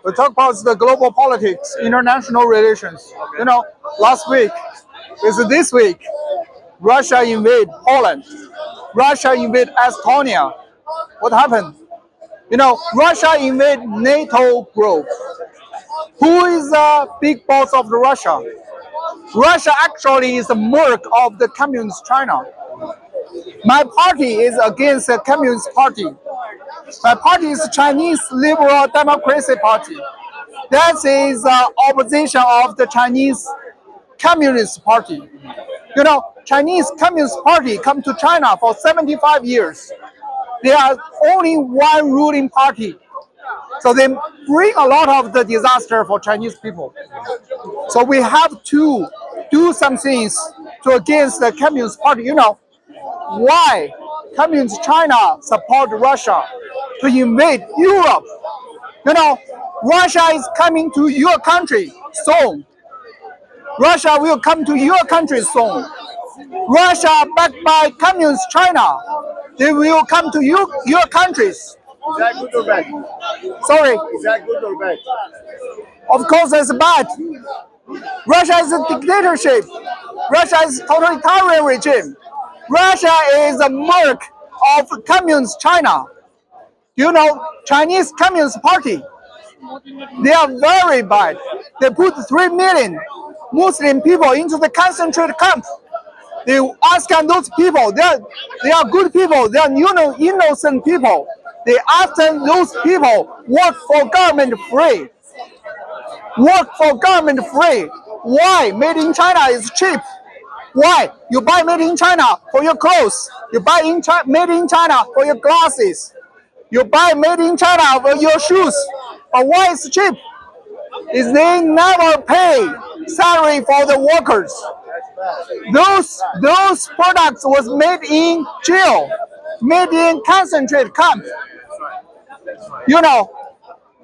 We talk about the global politics, international relations. You know, last week, is this week, Russia invade Poland. Russia invade Estonia. What happened? You know, Russia invade NATO group. Who is the big boss of Russia? Russia actually is a merc of the Communist China. My party is against the Communist Party. My party is Chinese Liberal Democracy Party. That is the opposition of the Chinese Communist Party. You know, Chinese Communist Party come to China for 75 years. They are only one ruling party. So they bring a lot of the disaster for Chinese people. So we have to do some things to against the Communist Party. You know, why Communist China support Russia to invade Europe? You know, Russia is coming to your country soon. Russia will come to your country soon. Russia backed by Communist China. They will come to your countries. Is that good or bad? Sorry, Is that good or bad? of course it's bad. Russia is a dictatorship. Russia is a totalitarian regime. Russia is a merc of Communist China. You know, Chinese Communist Party, they are very bad. They put 3 million Muslim people into the concentrated camp. They ask those people, they are good people, they are innocent people. They ask those people work for government free. Work for government free. Why? Made in China is cheap. Why? You buy made in China for your clothes. You buy made in China for your glasses. You buy made in China for your shoes. But why it's cheap? Is they never pay salary for the workers. Those products was made in jail, made in concentrated camp. You know,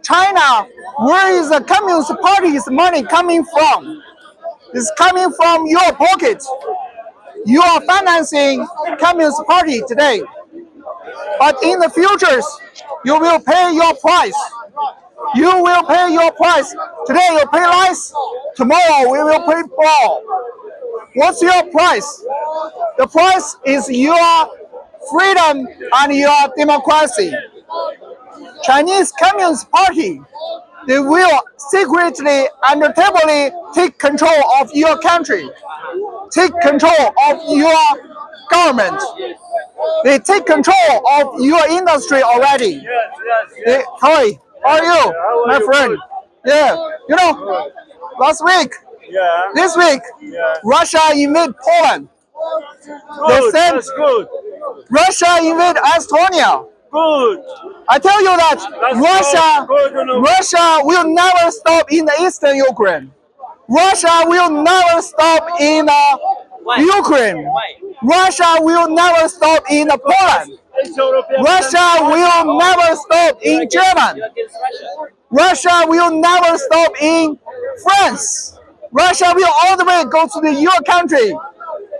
China, where is the Communist Party's money coming from? It's coming from your pocket. You are financing Communist Party today. But in the futures, you will pay your price. You will pay your price. Today you pay less. Tomorrow we will pay more. What's your price? The price is your freedom and your democracy. Chinese Communist Party, they will secretly and undertably take control of your country, take control of your government. They take control of your industry already. Hi, how are you, my friend? Yeah, you know, last week, this week, Russia invaded Poland. They said That's good. Russia invaded Estonia. Good. I tell you that good. Russia will never stop in the eastern Ukraine. Russia will never stop in Ukraine. Russia will never stop in Poland. Russia will never stop in Germany. Russia will never stop in France. Russia will all the way go to your country,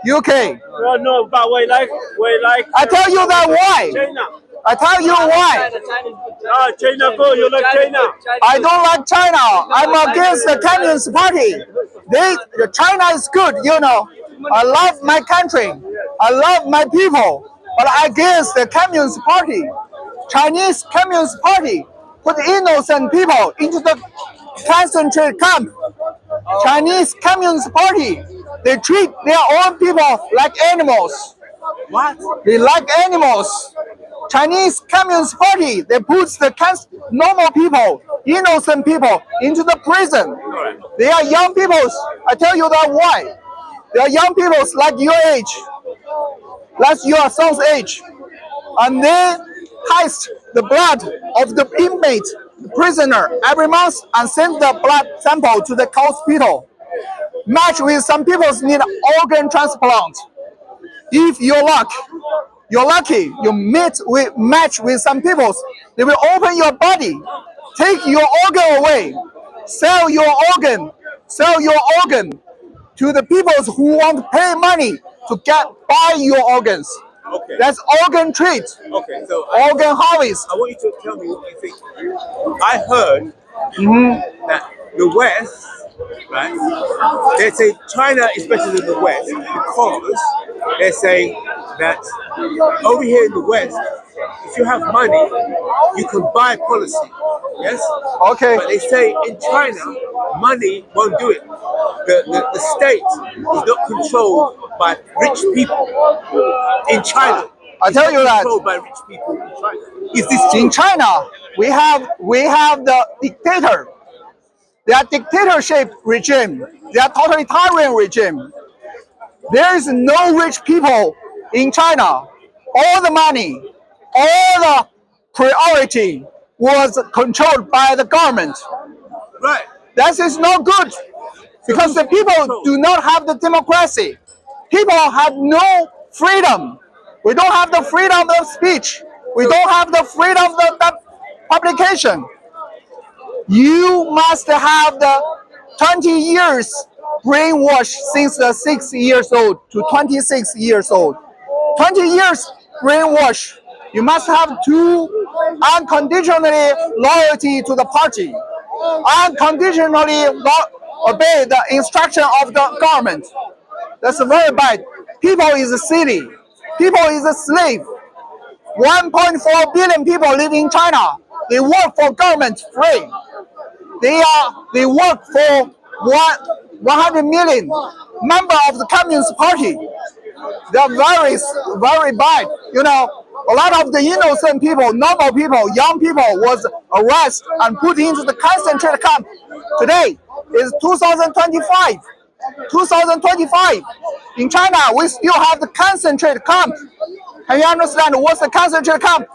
UK. No, but we like. I tell you that why. China. I tell you why. China go. You like China? I don't like China. I'm against the Communist Party. China is good, you know. I love my country. I love my people. But against the Communist Party. Chinese Communist Party put innocent people into the concentrated camp. Chinese Communist Party, they treat their own people like animals. What? They like animals. Chinese Communist Party, they put the normal people, innocent people into the prison. They are young people. I tell you that why. They are young people like your age, like your son's age. And they heist the blood of the inmate, the prisoner, every month and send the blood sample to the hospital. Match with some people need organ transplant. If you're lucky, you match with some people, they will open your body, take your organ away, sell your organ to the people who want to pay money to buy your organs. Okay. That's organ trade. Okay. So Organ harvest. I want you to tell me what you think. I heard that the West, right? They say China is better than the West because they're saying that over here in the West, if you have money, you can buy policy. Yes? Okay. But they say in China, money won't do it. The state is not controlled by rich people in China. I tell you that Controlled by rich people in China. Is this true? in China we have the dictator. They are dictatorship regime. They are totalitarian regime. There is no rich people in China. All the money, all the priority was controlled by the government. Right. That is not good because the people do not have the democracy. People have no freedom. We don't have the freedom of speech. We don't have the freedom of the publication. You must have the 20 years brainwash since the 6 years old to 26 years old. 20 years brainwash. You must have to unconditionally loyalty to the party, unconditionally obey the instruction of the government. That's very bad. People is silly. People is a slave. 1.4 billion people live in China. They work for government free. They work for 100 million member of the Communist Party. They are very bad. You know, a lot of the innocent people, normal people, young people was arrested and put into the concentrated camp. Today is 2025. 2025. In China, we still have the concentrated camp. Can you understand what's the concentrated camp?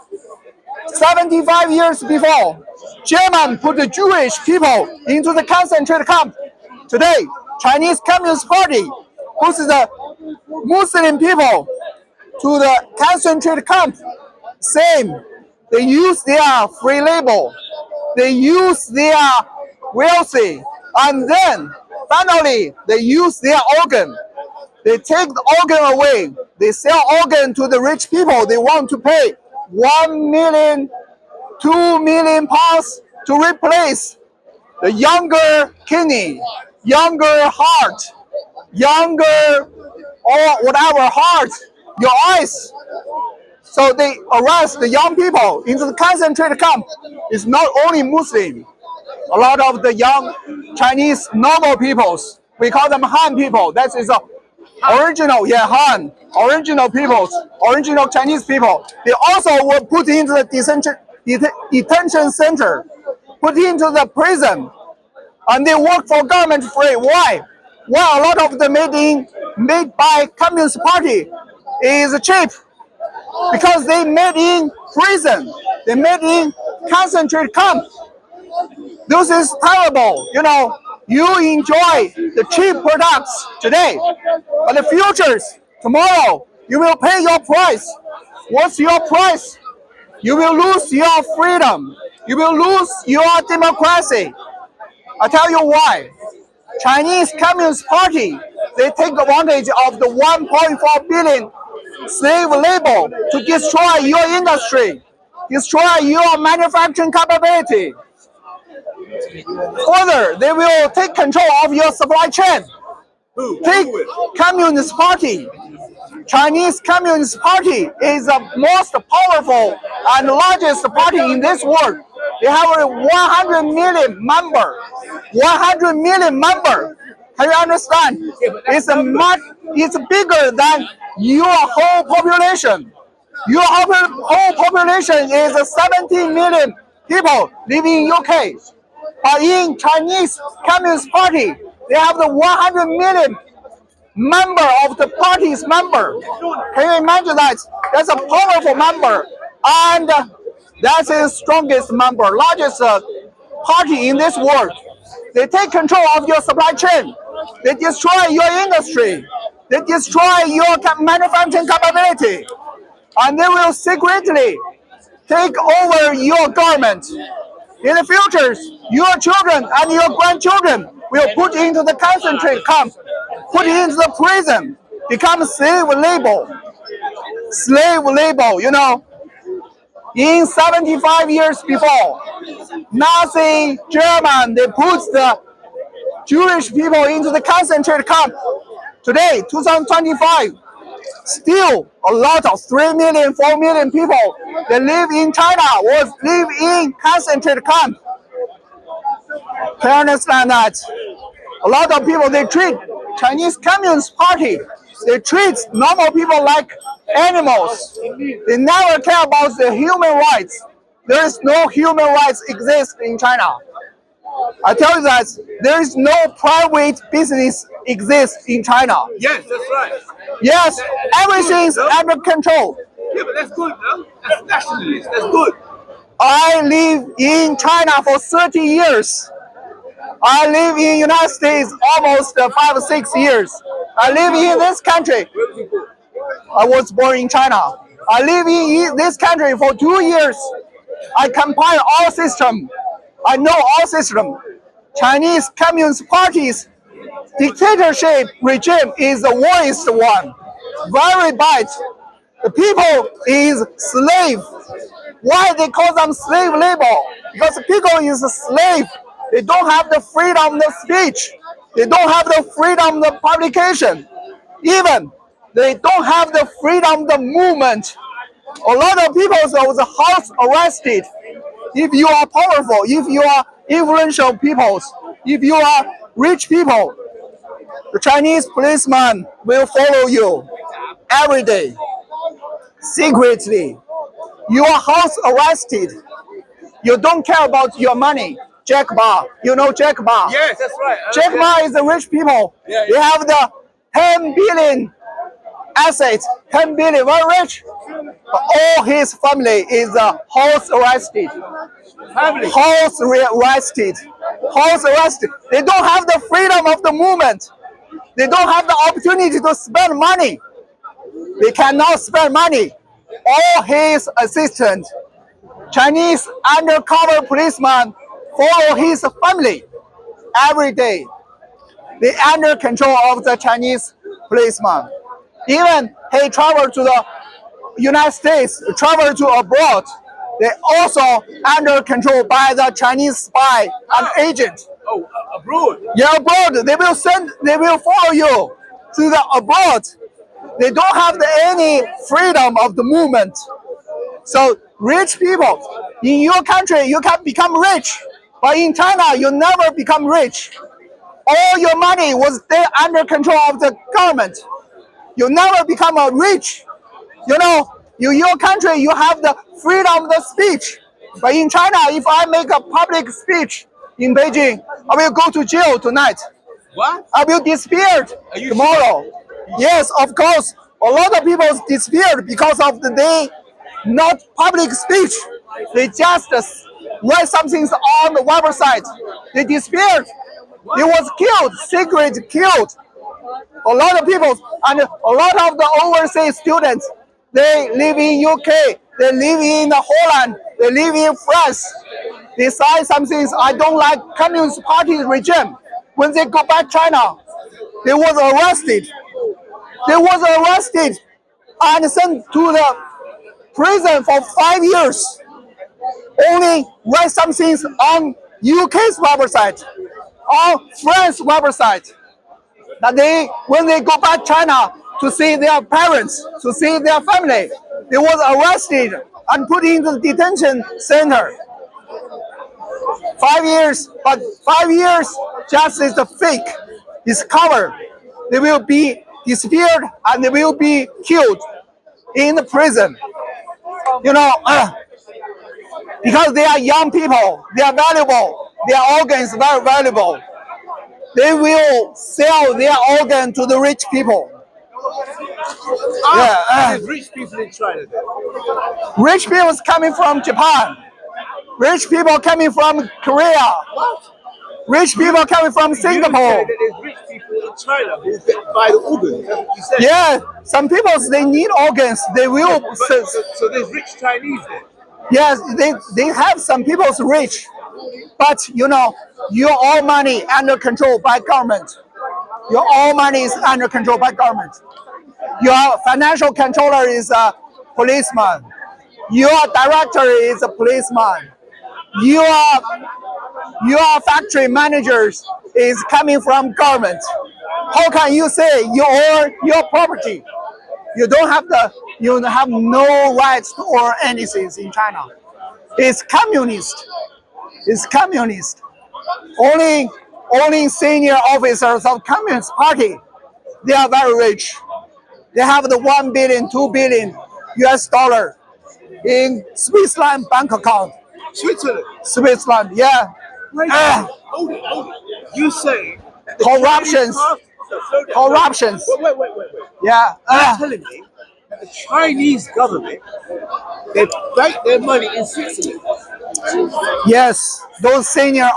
75 years before, German put the Jewish people into the concentrated camp. Today, Chinese Communist Party puts the Muslim people to the concentrated camp. Same. They use their free labor. They use their wealthy. And then, finally, they use their organ. They take the organ away. They sell organ to the rich people. They want to pay 1 million, 2 million pounds to replace the younger kidney, younger heart, younger or whatever heart, your eyes. So they arrest the young people into the concentrated camp. It's not only Muslim. A lot of the young Chinese normal peoples, we call them Han people. That is a original, Han, original peoples, original Chinese people. They also were put into the detention center, put into the prison, and they work for government free. Why? Why a lot of the made by Communist Party is cheap? Because they made in prison, they made in concentrated camp. This is terrible. You know, you enjoy the cheap products today, but the futures tomorrow you will pay your price. What's your price? You will lose your freedom. You will lose your democracy. I tell you why. Chinese Communist Party, they take advantage of the 1.4 billion slave labor to destroy your industry, destroy your manufacturing capability. Further, they will take control of your supply chain. Take Communist Party. Chinese Communist Party is the most powerful and largest party in this world. They have a 100 million member. 100 million member. Can you understand? It's bigger than your whole population. Your whole population is 17 million people living in UK. But in Chinese Communist Party, they have the 100 million member of the party's member. Can you imagine that? That's a powerful member. And that's the strongest member, largest party in this world. They take control of your supply chain. They destroy your industry. They destroy your manufacturing capability. And they will secretly take over your government. In the future, your children and your grandchildren will put into the concentrate camp, put into the prison, become slave labor. Slave labor, you know. In 75 years before, Nazi German, they put the Jewish people into the concentrated camp. Today, 2025, still a lot of 3 million, 4 million people that live in China or live in concentrated camp. Can you understand that? A lot of people, they treat Chinese Communist Party, they treat normal people like animals. They never care about the human rights. There is no human rights exist in China. I tell you that there is no private business exists in China. Yes, that's right. Yes, everything is under control. Yeah, but that's good, no? That's nationalist. That's good. I live in China for 30 years. I live in United States almost 5 or 6 years. I live in this country. I was born in China. I live in this country for 2 years. I compile all system. I know all system. Chinese Communist Party's dictatorship regime is the worst one. Very bad. The people is slave. Why they call them slave labor? Because the people is a slave. They don't have the freedom of speech. They don't have the freedom of publication. Even they don't have the freedom of movement. A lot of people was house arrested. If you are powerful, if you are influential people, if you are rich people, the Chinese policeman will follow you every day, secretly. You are house arrested. You don't care about your money. Jack Ma, you know Jack Ma? Yes, that's right. Jack Ma is the rich people. Yeah, They have the 10 billion assets, 10 billion, very rich. But all his family is house arrested. Family. House arrested. House arrested. They don't have the freedom of the movement. They don't have the opportunity to spend money. They cannot spend money. All his assistants, Chinese undercover policemen, follow his family every day. They under control of the Chinese policeman. Even he traveled to the United States, travel to abroad, they also under control by the Chinese spy and agent. Oh, abroad. Yeah, abroad, they will follow you to the abroad. They don't have any freedom of the movement. So rich people, in your country, you can become rich. But in China, you never become rich. All your money was there under control of the government. You never become a rich. You know, your country, you have the freedom of the speech. But in China, if I make a public speech in Beijing, I will go to jail tonight. What? I will disappear you tomorrow. Yes, of course. A lot of people disappeared because of the day, not public speech. They just write something on the website. They disappeared. They was killed, secret killed. A lot of people, and a lot of the overseas students, they live in UK, they live in Holland, they live in France. They say some things, I don't like Communist Party regime. When they go back China, they was arrested. They was arrested and sent to the prison for 5 years. Only write some things on UK's website, on France website. That when they go back China to see their parents, to see their family, they was arrested and put into the detention center. 5 years, but 5 years just is the fake, is covered. They will be disappeared and they will be killed in the prison. You know, because they are young people, they are valuable, their organs very valuable. They will sell their organ to the rich people. There's rich people in China there. Rich people is coming from Japan. Rich people coming from Korea. What? Rich people coming from You say Singapore. that there's rich people in China who buy the organs. That's what you said. Yeah, some people they need organs. They will. So there's rich Chinese there. Yes, they have some people's rich, but you know, your all money under control by government. Your all money is under control by government. Your financial controller is a policeman. Your director is a policeman. Your factory managers is coming from government. How can you say your property? You have no rights or anything in China. It's communist. It's communist. Only senior officers of Communist Party, they are very rich. They have the 1 billion, 2 billion US dollar in Switzerland bank account. Switzerland, yeah. Hold it. You say that the Corruptions. Corruptions. Wait. Yeah. You're telling me that the Chinese government, they bank their money in Switzerland. Yes, those senior